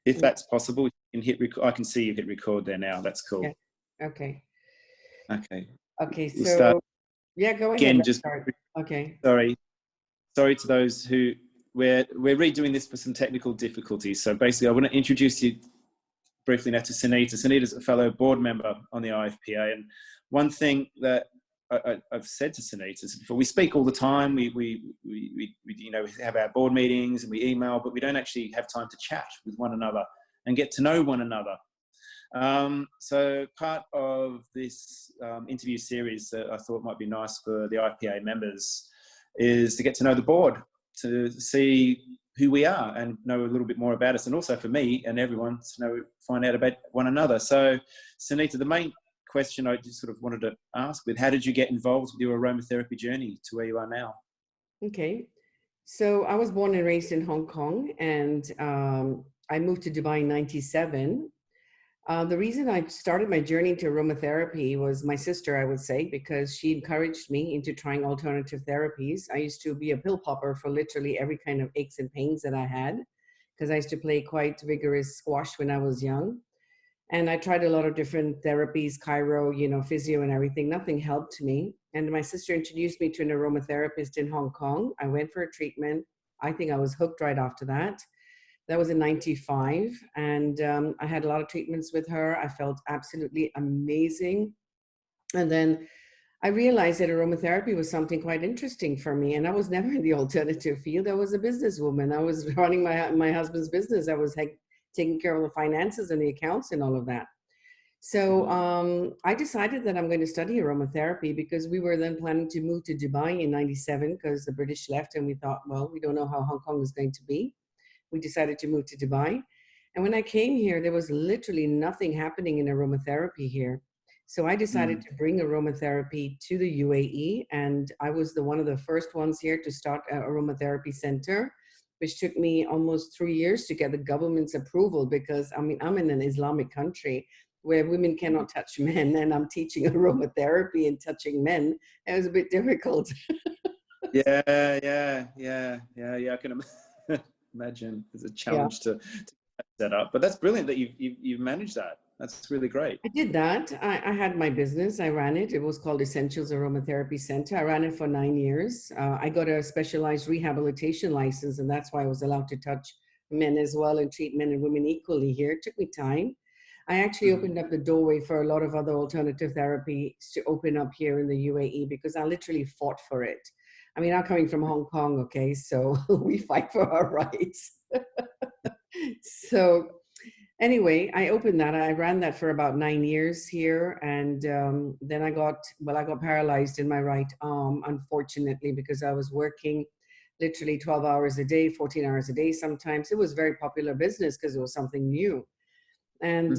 if that's possible, you can hit record. I can see you hit record there now. That's cool. Yeah. Okay. Okay. Okay. We'll So start yeah, go ahead. again. Let's Just start. Okay. sorry to those who we're redoing this for some technical difficulties. So basically, I want to introduce you briefly now to Sunita. Sunita's a fellow board member on the IFPA, and one thing that I've said to Sunita is before, we speak all the time. We you know, we have our board meetings and we email, but we don't actually have time to chat with one another and get to know one another. So part of this interview series that I thought might be nice for the IFPA members is to get to know the board, to see who we are and know a little bit more about us, and also for me and everyone to find out about one another. So Sunita, the main question I just sort of wanted to ask with, how did you get involved with your aromatherapy journey to where you are now? Okay. So I was born and raised in Hong Kong, and I moved to Dubai in 97. The reason I started my journey to aromatherapy was my sister, I would say, because she encouraged me into trying alternative therapies. I used to be a pill popper for literally every kind of aches and pains that I had, because I used to play quite vigorous squash when I was young. And I tried a lot of different therapies, chiro, you know, physio and everything. Nothing helped me. And my sister introduced me to an aromatherapist in Hong Kong. I went for a treatment. I think I was hooked right after that. That was in 95. And I had a lot of treatments with her. I felt absolutely amazing. And then I realized that aromatherapy was something quite interesting for me. And I was never in the alternative field. I was a businesswoman. I was running my husband's business. I was taking care of the finances and the accounts and all of that. So I decided that I'm going to study aromatherapy, because we were then planning to move to Dubai in 97 because the British left, and we thought, well, we don't know how Hong Kong is going to be. We decided to move to Dubai. And when I came here, there was literally nothing happening in aromatherapy here. So I decided to bring aromatherapy to the UAE. And I was one of the first ones here to start an aromatherapy center, which took me almost 3 years to get the government's approval, because I mean, I'm in an Islamic country where women cannot touch men, and I'm teaching aromatherapy and touching men. It was a bit difficult. Yeah. I can imagine it's a challenge to set up, but that's brilliant that you've managed that. That's really great. I did that. I had my business. I ran it. It was called Essentials Aromatherapy Center. I ran it for 9 years. I got a specialized rehabilitation license, and that's why I was allowed to touch men as well and treat men and women equally here. It took me time. I actually opened up the doorway for a lot of other alternative therapies to open up here in the UAE, because I literally fought for it. I mean, I'm coming from Hong Kong, okay? So we fight for our rights. So anyway, I opened that. I ran that for about 9 years here. And then I got paralyzed in my right arm, unfortunately, because I was working literally 12 hours a day, 14 hours a day sometimes. It was very popular business because it was something new. And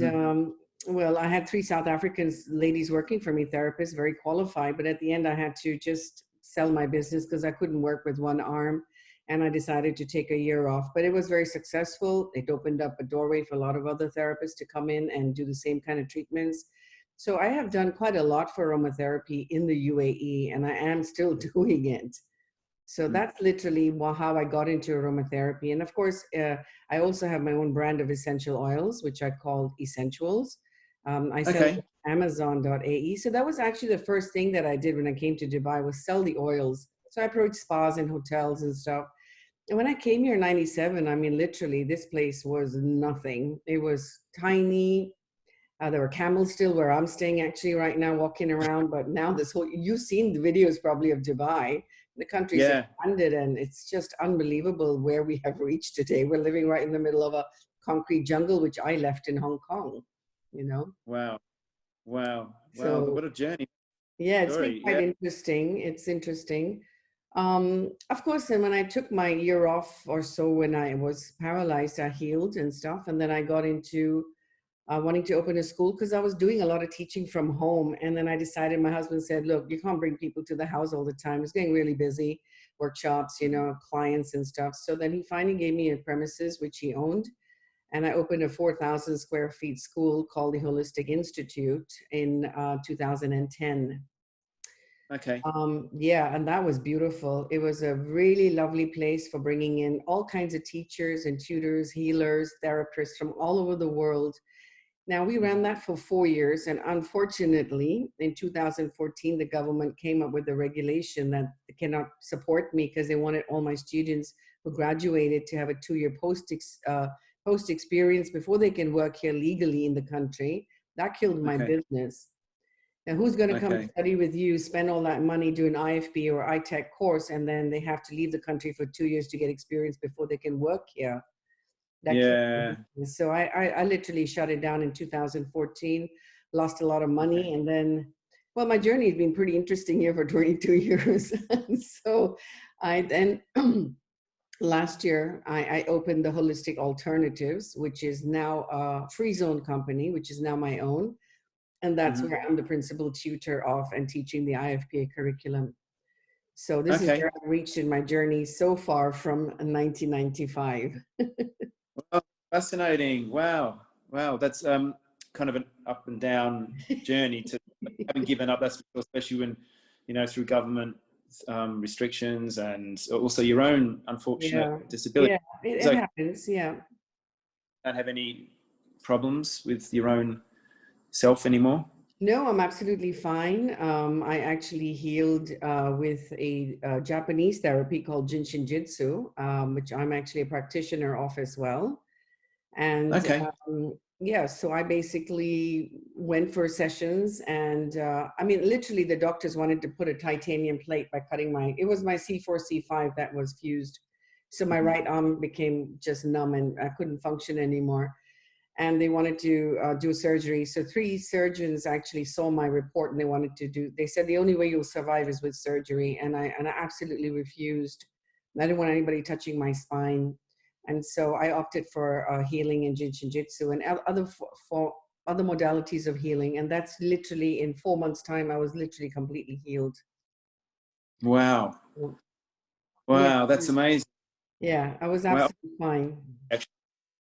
well, I had 3 South African ladies working for me, therapists, very qualified. But at the end, I had to just sell my business because I couldn't work with one arm. And I decided to take a year off. But it was very successful. It opened up a doorway for a lot of other therapists to come in and do the same kind of treatments. So I have done quite a lot for aromatherapy in the UAE, and I am still doing it. So that's literally how I got into aromatherapy. And of course, I also have my own brand of essential oils, which I call Essentials. I sell Amazon.ae. So that was actually the first thing that I did when I came to Dubai, was sell the oils. So I approached spas and hotels and stuff. And when I came here in 97, I mean, literally, this place was nothing. It was tiny. There were camels still where I'm staying actually right now, walking around. But now you've seen the videos probably of Dubai. The country's expanded, and it's just unbelievable where we have reached today. We're living right in the middle of a concrete jungle, which I left in Hong Kong, you know? Wow. So, What a journey. Yeah, it's been quite interesting. It's interesting. Of course, then when I took my year off or so, when I was paralyzed, I healed and stuff. And then I got into wanting to open a school, because I was doing a lot of teaching from home. And then I decided, my husband said, look, you can't bring people to the house all the time. It's getting really busy, workshops, you know, clients and stuff. So then he finally gave me a premises, which he owned. And I opened a 4,000 square feet school called the Holistic Institute in 2010. Okay. Yeah, and that was beautiful. It was a really lovely place for bringing in all kinds of teachers and tutors, healers, therapists from all over the world. Now, we ran that for 4 years, and unfortunately, in 2014, the government came up with a regulation that they cannot support me because they wanted all my students who graduated to have a 2-year post experience before they can work here legally in the country. That killed my Okay. business. Now, who's going to come Okay. study with you, spend all that money, do an IFP or ITech course, and then they have to leave the country for 2 years to get experience before they can work here? That killed my Yeah. business. So I literally shut it down in 2014, lost a lot of Okay. money. And then, well, my journey has been pretty interesting here for 22 years. And so I then, last year, I opened the Holistic Alternatives, which is now a free zone company, which is now my own. And that's Hmm. where I'm the principal tutor of and teaching the IFPA curriculum. So this is Okay. where I've reached in my journey so far from 1995. Well, fascinating. Wow. Wow. That's kind of an up and down journey to haven't given up. That's especially when, through government restrictions and also your own unfortunate Yeah, disability. yeah, it So you happens. Yeah. don't have any problems with your own self anymore? No, I'm absolutely fine. I actually healed with a Japanese therapy called Jinjitsu, which I'm actually a practitioner of as well. And Okay. yeah, so I basically went for sessions, and I mean, literally, the doctors wanted to put a titanium plate by cutting it was my C4, C5 that was fused. So my Mhm. right arm became just numb and I couldn't function anymore. And they wanted to do surgery. So 3 surgeons actually saw my report and they said the only way you'll survive is with surgery. And I absolutely refused. I didn't want anybody touching my spine. And so I opted for healing and Jinjitsu and for other modalities of healing. And that's literally in 4 months' time, I was literally completely healed. Wow. Yeah. Wow. That's amazing. Yeah, I was Wow. absolutely fine. Actually,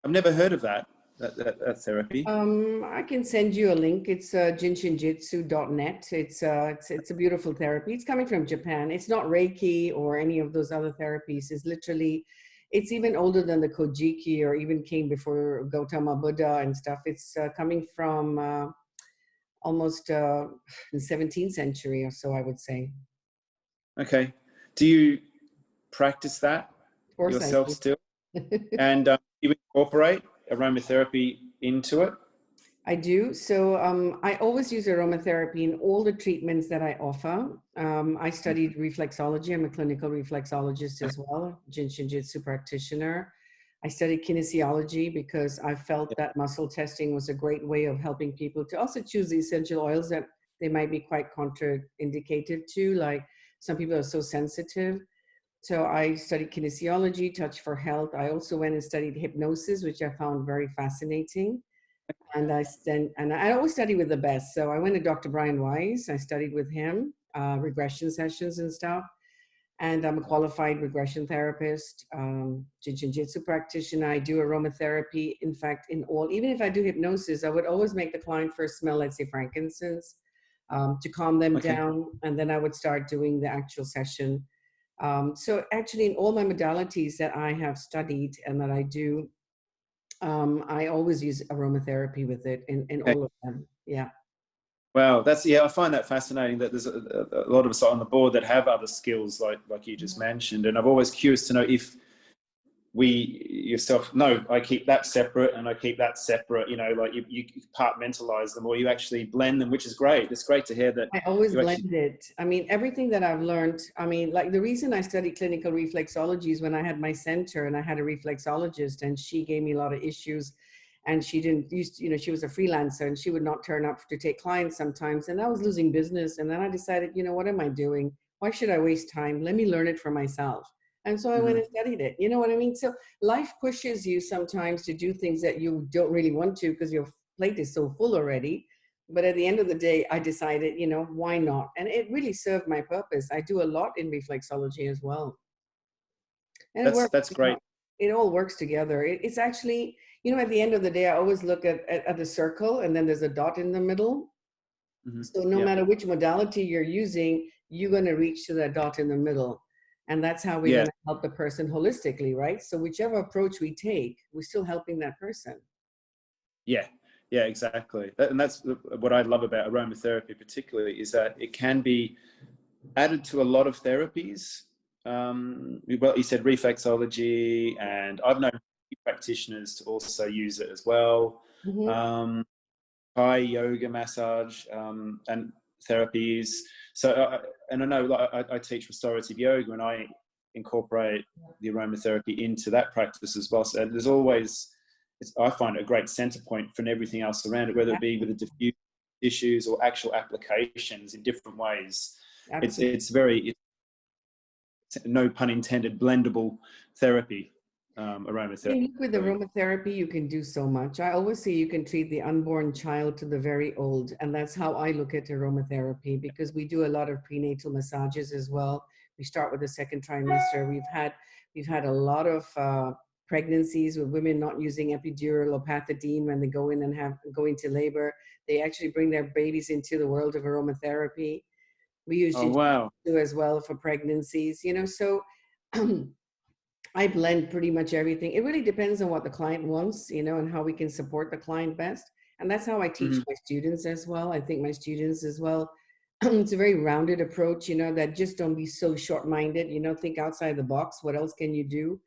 I've never heard of that therapy. I can send you a link. It's jinshinjitsu.net. It's a beautiful therapy. It's coming from Japan. It's not Reiki or any of those other therapies. It's even older than the Kojiki or even came before Gautama Buddha and stuff. It's coming from almost the 17th century or so, I would say. Okay. Do you practice that Of course I yourself do. still? And you incorporate aromatherapy into it? I do. So I always use aromatherapy in all the treatments that I offer. I studied reflexology. I'm a clinical reflexologist as well, Jinjitsu practitioner. I studied kinesiology because I felt that muscle testing was a great way of helping people to also choose the essential oils that they might be quite contraindicated to. Like some people are so sensitive. So I studied kinesiology, touch for health. I also went and studied hypnosis, which I found very fascinating. And I always study with the best. So I went to Dr. Brian Weiss. I studied with him, regression sessions and stuff. And I'm a qualified regression therapist, Jiu-Jitsu practitioner. I do aromatherapy. In fact, even if I do hypnosis, I would always make the client first smell, let's say, frankincense, to calm them Okay. down. And then I would start doing the actual session. So actually, in all my modalities that I have studied and that I do, I always use aromatherapy with it in Okay. all of them. Yeah. Wow, I find that fascinating that there's a lot of us on the board that have other skills like you just mentioned, and I'm always curious to know if I keep that separate and I keep that separate, like you compartmentalize them or you actually blend them, which is great. It's great to hear that I always you actually. blend it. I mean, everything that I've learned, I mean, like the reason I studied clinical reflexology is when I had my center and I had a reflexologist and she gave me a lot of issues and she didn't used to, she was a freelancer and she would not turn up to take clients sometimes. And I was losing business. And then I decided, what am I doing? Why should I waste time? Let me learn it for myself. And so I went Mhm. and studied it. You know what I mean? So life pushes you sometimes to do things that you don't really want to because your plate is so full already. But at the end of the day, I decided, why not? And it really served my purpose. I do a lot in reflexology as well. And it works. That's great. It all works together. It's actually, at the end of the day, I always look at the circle and then there's a dot in the middle. Mhm. So no Yeah. matter which modality you're using, you're going to reach to that dot in the middle. And that's how we're Yeah. going to help the person holistically, right? So whichever approach we take, we're still helping that person. Yeah. Yeah, exactly. And that's what I love about aromatherapy particularly, is that it can be added to a lot of therapies. Well, you said reflexology, and I've known practitioners to also use it as well. Mm-hmm. Thai yoga, massage, and therapies. So, and I know, like, I teach restorative yoga, and I incorporate the aromatherapy into that practice as well. So there's always, I find it a great center point for everything else around it, whether it be with the diffuse issues or actual applications in different ways. It's very, no pun intended, blendable therapy, aromatherapy. With aromatherapy, you can do so much. I always say you can treat the unborn child to the very old. And that's how I look at aromatherapy, because we do a lot of prenatal massages as well. We start with the second trimester. We've had a lot of pregnancies with women not using epidural or pethidine when they go in and go into labor. They actually bring their babies into the world of aromatherapy. We use Jinjitsu as well for pregnancies, so I blend pretty much everything. It really depends on what the client wants, and how we can support the client best. And that's how I teach my students as well. I think my students as well, it's a very rounded approach, that just don't be so short-minded, think outside the box. What else can you do?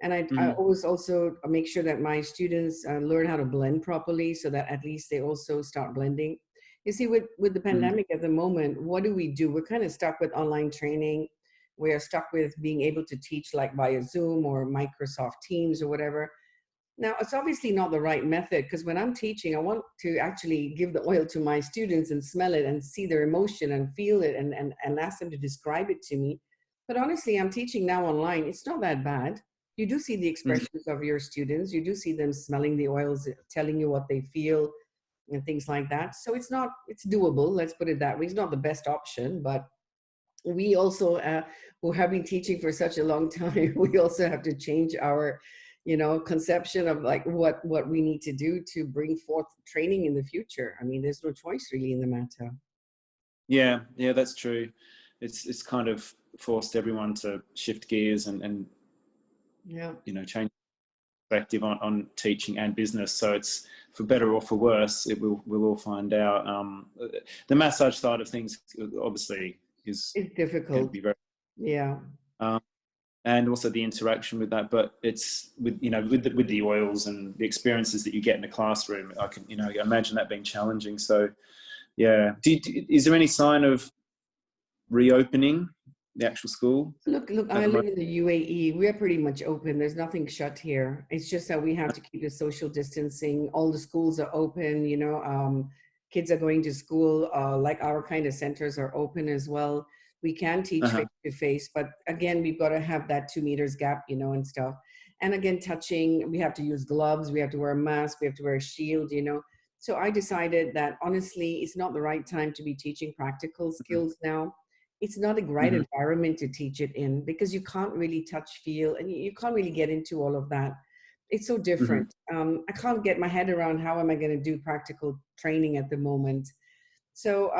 And I always also make sure that my students learn how to blend properly, so that at least they also start blending. You see, with the pandemic at the moment, what do? We're kind of stuck with online training. We're stuck with being able to teach like via Zoom or Microsoft Teams or whatever. Now, it's obviously not the right method, because when I'm teaching, I want to actually give the oil to my students and smell it and see their emotion and feel it and ask them to describe it to me. But honestly, I'm teaching now online. It's not that bad. You do see the expressions of your students. You do see them smelling the oils, telling you what they feel and things like that. So it's doable. Let's put it that way. It's not the best option, but we also, who have been teaching for such a long time, we also have to change our, conception of like what we need to do to bring forth training in the future. I mean, there's no choice really in the matter. Yeah, that's true. It's kind of forced everyone to shift gears and change perspective on teaching and business. So it's, for better or for worse, we'll all find out. The massage side of things obviously is difficult. Be very, yeah. And also the interaction with that, but it's with the oils and the experiences that you get in the classroom. I can imagine that being challenging. So yeah, is there any sign of reopening the actual school? Look, I live in the UAE. We're pretty much open. There's nothing shut here. It's just that we have to keep the social distancing. All the schools are open, kids are going to school, like our kind of centers are open as well. We can teach face to face, but again, we've got to have that 2 meters gap, and stuff. And again, touching, we have to use gloves, we have to wear a mask, we have to wear a shield, So I decided that honestly, it's not the right time to be teaching practical skills now. It's not a great environment to teach it in, because you can't really touch, feel, and you can't really get into all of that. It's so different. I can't get my head around how am I going to do practical training at the moment. So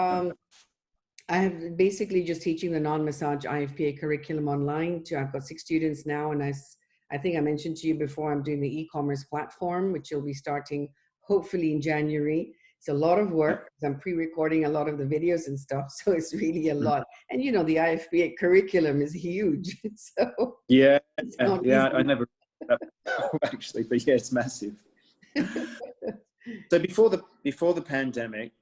I have basically just teaching the non-massage IFPA curriculum online. I've got 6 students now, and I think I mentioned to you before, I'm doing the e-commerce platform, which will be starting hopefully in January. It's a lot of work. I'm pre-recording a lot of the videos and stuff, so it's really a lot. And the IFPA curriculum is huge, so it's not easy. I never actually, but yeah, it's massive. So before the pandemic,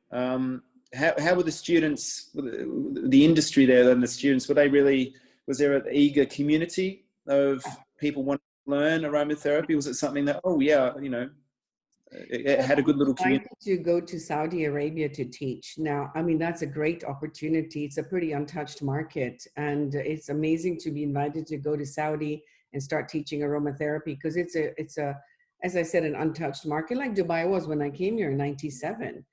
how were the students, the industry there, and the students? Was there an eager community of people wanting to learn aromatherapy? Was it something that, it had a good little community? To go to Saudi Arabia to teach. Now, I mean, that's a great opportunity. It's a pretty untouched market, and it's amazing to be invited to go to Saudi and start teaching aromatherapy, because it's a, as I said, an untouched market, like Dubai was when I came here in '97.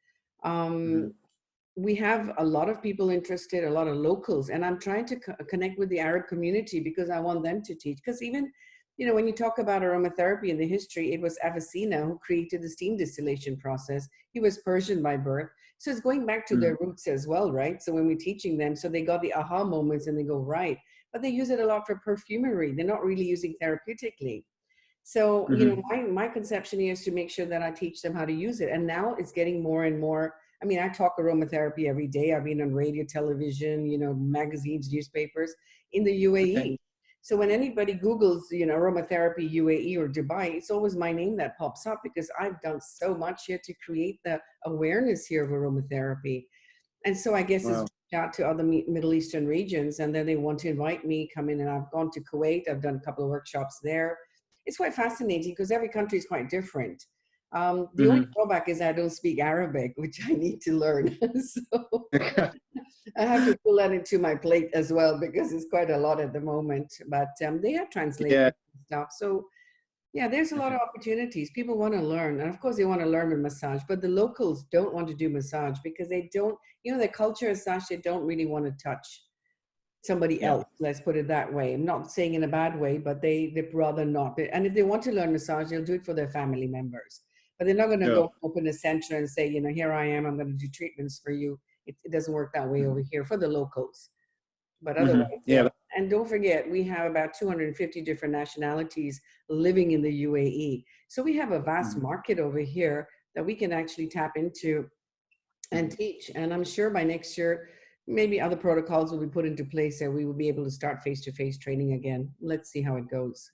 We have a lot of people interested, a lot of locals, and I'm trying to connect with the Arab community, because I want them to teach. Because even you know, when you talk about aromatherapy in the history, it was Avicenna who created the steam distillation process. He was Persian by birth. So it's going back to their roots as well, right? So when we're teaching them, so they got the aha moments and they go, right. But they use it a lot for perfumery. They're not really using therapeutically. So, you know, my conception is to make sure that I teach them how to use it. And now it's getting more and more. I mean, I talk aromatherapy every day. I've been on radio, television, you know, magazines, newspapers in the UAE. Okay. So when anybody Googles, you know, aromatherapy UAE or Dubai, it's always my name that pops up because I've done so much here to create the awareness here of aromatherapy. And so I guess it's out to other Middle Eastern regions, and then they want to invite me, come in, and I've gone to Kuwait. I've done a couple of workshops there. It's quite fascinating because every country is quite different. The only drawback is I don't speak Arabic, which I need to learn. So I have to pull that into my plate as well because it's quite a lot at the moment. But they have translated stuff. So yeah, there's a lot of opportunities. People want to learn. And of course, they want to learn with massage. But the locals don't want to do massage because they don't, you know, their culture is such they don't really want to touch somebody else. Let's put it that way. I'm not saying in a bad way, but they'd rather not. And if they want to learn massage, they'll do it for their family members. But they're not going to go open a center and say, you know, here I am, I'm going to do treatments for you. It doesn't work that way over here for the locals. But otherwise, and don't forget, we have about 250 different nationalities living in the UAE. So we have a vast market over here that we can actually tap into and teach. And I'm sure by next year, maybe other protocols will be put into place and we will be able to start face-to-face training again. Let's see how it goes.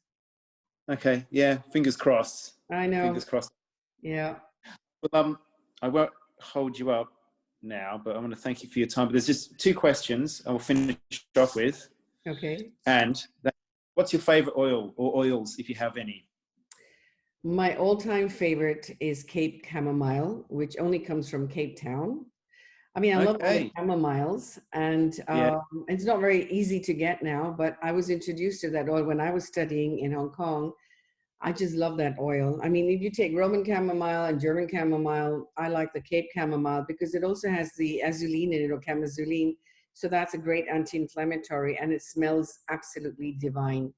Okay. Yeah. Fingers crossed. I know. Fingers crossed. Yeah. Well, I won't hold you up now, but I want to thank you for your time. But there's just two questions I will finish off with. Okay. And what's your favorite oil or oils, if you have any? My all-time favorite is Cape Chamomile, which only comes from Cape Town. I mean, I love all the chamomiles, and it's not very easy to get now, but I was introduced to that oil when I was studying in Hong Kong. I just love that oil. I mean, if you take Roman chamomile and German chamomile, I like the Cape chamomile because it also has the azulene in it, or chamazoline. So that's a great anti-inflammatory, and it smells absolutely divine.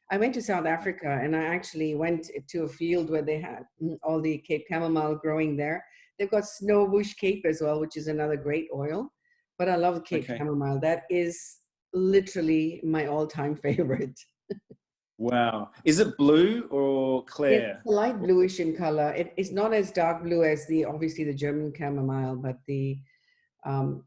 I went to South Africa, and I actually went to a field where they had all the Cape chamomile growing there. They've got snow bush Cape as well, which is another great oil. But I love Cape chamomile. That is literally my all-time favorite. Wow. Is it blue or clear? It's light bluish in color. It's not as dark blue as obviously the German chamomile, but you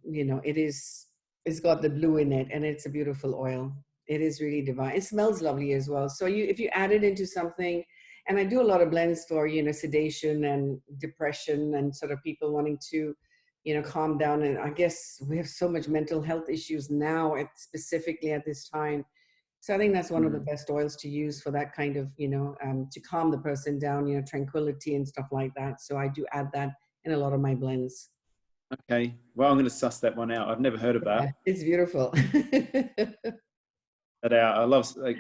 know, it's got the blue in it, and it's a beautiful oil. It is really divine. It smells lovely as well. So if you add it into something, and I do a lot of blends for, you know, sedation and depression and sort of people wanting to, you know, calm down. And I guess we have so much mental health issues now, specifically at this time. So I think that's one of the best oils to use for that kind of, you know, to calm the person down, you know, tranquility and stuff like that. So I do add that in a lot of my blends. Okay. Well, I'm going to suss that one out. I've never heard of that. Yeah, it's beautiful. That out. I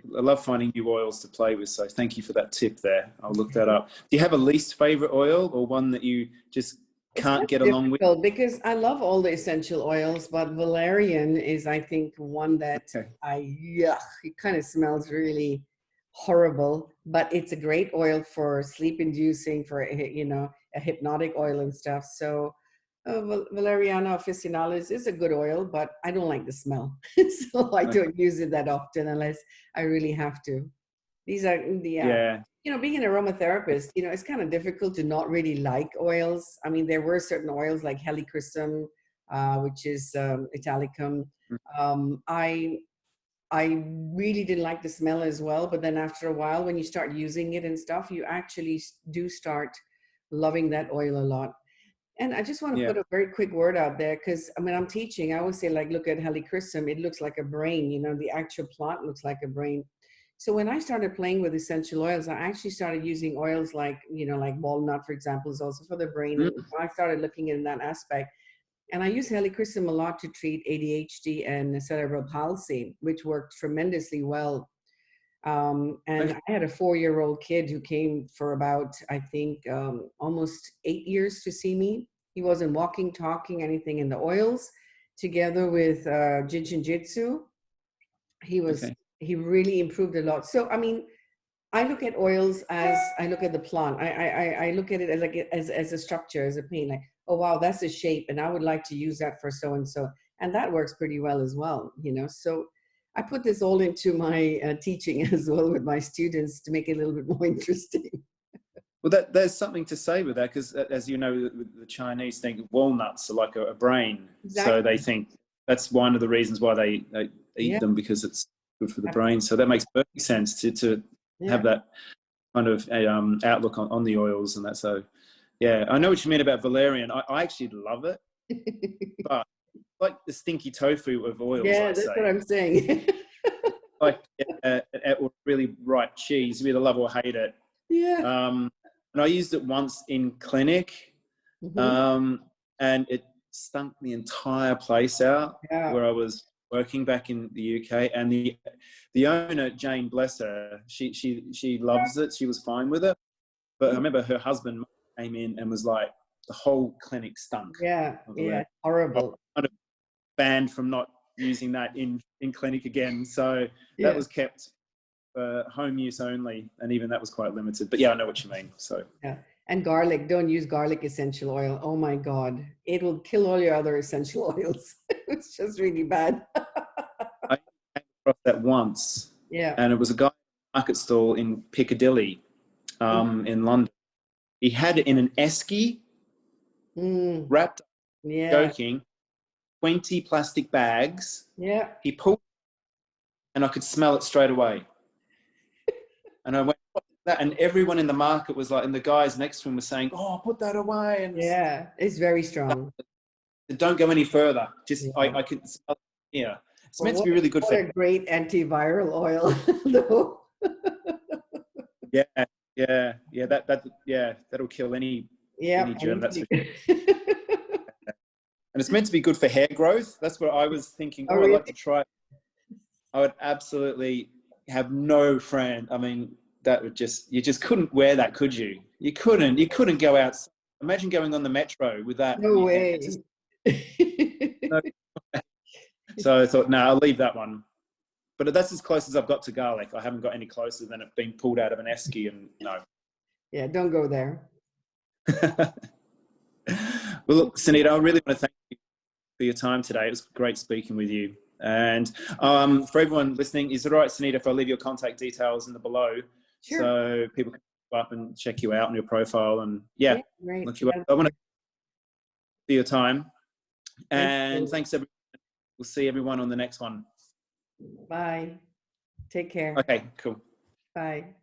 love finding new oils to play with. So thank you for that tip there. I'll look that up. Do you have a least favorite oil, or one that you just can't get along with? Because I love all the essential oils, but valerian is, I think, one that it kind of smells really horrible, but it's a great oil for sleep inducing, for, you know, a hypnotic oil and stuff. So Valeriana officinalis is a good oil, but I don't like the smell. So I don't use it that often unless I really have to. These are you know, being an aromatherapist, you know, it's kind of difficult to not really like oils. I mean, there were certain oils like helichrysum, which is Italicum. I really didn't like the smell as well, but then after a while, when you start using it and stuff, you actually do start loving that oil a lot. And I just want to put a very quick word out there, because I mean, I'm teaching, I always say, like, look at helichrysum, it looks like a brain, you know, the actual plant looks like a brain. So when I started playing with essential oils, I actually started using oils like, you know, like walnut, for example, is also for the brain. And I started looking in that aspect. And I use helichrysum a lot to treat ADHD and cerebral palsy, which worked tremendously well. And I had a 4-year-old kid who came for about, I think, almost 8 years to see me. He wasn't walking, talking, anything. In the oils, together with Jinjitsu, he really improved a lot. So, I mean, I look at oils as I look at the plant. I look at it as like as a structure, as a paint. Like, oh wow, that's a shape, and I would like to use that for so and so, and that works pretty well as well. You know, so I put this all into my teaching as well with my students to make it a little bit more interesting. Well, there's something to say with that, because as you know, the Chinese think walnuts are like a brain. So Exactly. they think that's one of the reasons why they eat Yeah. them, because it's good for the brain. So that makes perfect sense to Yeah. have that kind of outlook on the oils and that. So yeah, I know what you mean about valerian. I actually love it, but like the stinky tofu of oils, Yeah, I that's what say. I'm saying. Like or really bright cheese, you either love or hate it. Yeah. And I used it once in clinic, Hmm. and it stunk the entire place out Yeah. where I was working back in the UK. And the owner, Jane, bless her, she loves it. She was fine with it. But I remember her husband came in and was like, the whole clinic stunk. Yeah. Yeah. I Horrible. kind of banned from not using that in clinic again. So that Yeah. was kept for home use only, and even that was quite limited. But yeah, I know what you mean. So Yeah. And garlic, don't use garlic essential oil. Oh my God. It will kill all your other essential oils. It's just really bad. I came across that once, Yeah. and it was a guy at a market stall in Piccadilly, in London. He had it in an esky, Mm. wrapped, Yeah. joking, 20 plastic bags. Yeah. He pulled, and I could smell it straight away. And I went, what's that? And everyone in the market was like, and the guys next to him were saying, oh, put that away. And Yeah. It's very strong. don't go any further. Just, Yeah. I could smell it here. It's Well, meant to be really good what for, a great antiviral oil, though. yeah, yeah, that'll kill any Yeah. germ. That's for sure. And it's meant to be good for hair growth. That's what I was thinking. Oh, Oh, I'd really? like to try. I would absolutely have no friend. I mean, that would just, you just couldn't wear that, could you? You couldn't go out. Imagine going on the metro with that on No your head. way. No. So I thought, no, I'll leave that one. But that's as close as I've got to garlic. I haven't got any closer than it being pulled out of an esky, and no. Yeah, don't go there. Well, look, Sunita, I really want to thank you for your time today. It was great speaking with you. And for everyone listening, is it all right, Sunita, if I leave your contact details in the below, Sure. so people can go up and check you out on your profile, and yeah, Great. look you up. I want to thank you for your time, Thank and you. thanks everyone. We'll see everyone on the next one. Bye. Take care. Okay, cool. Bye.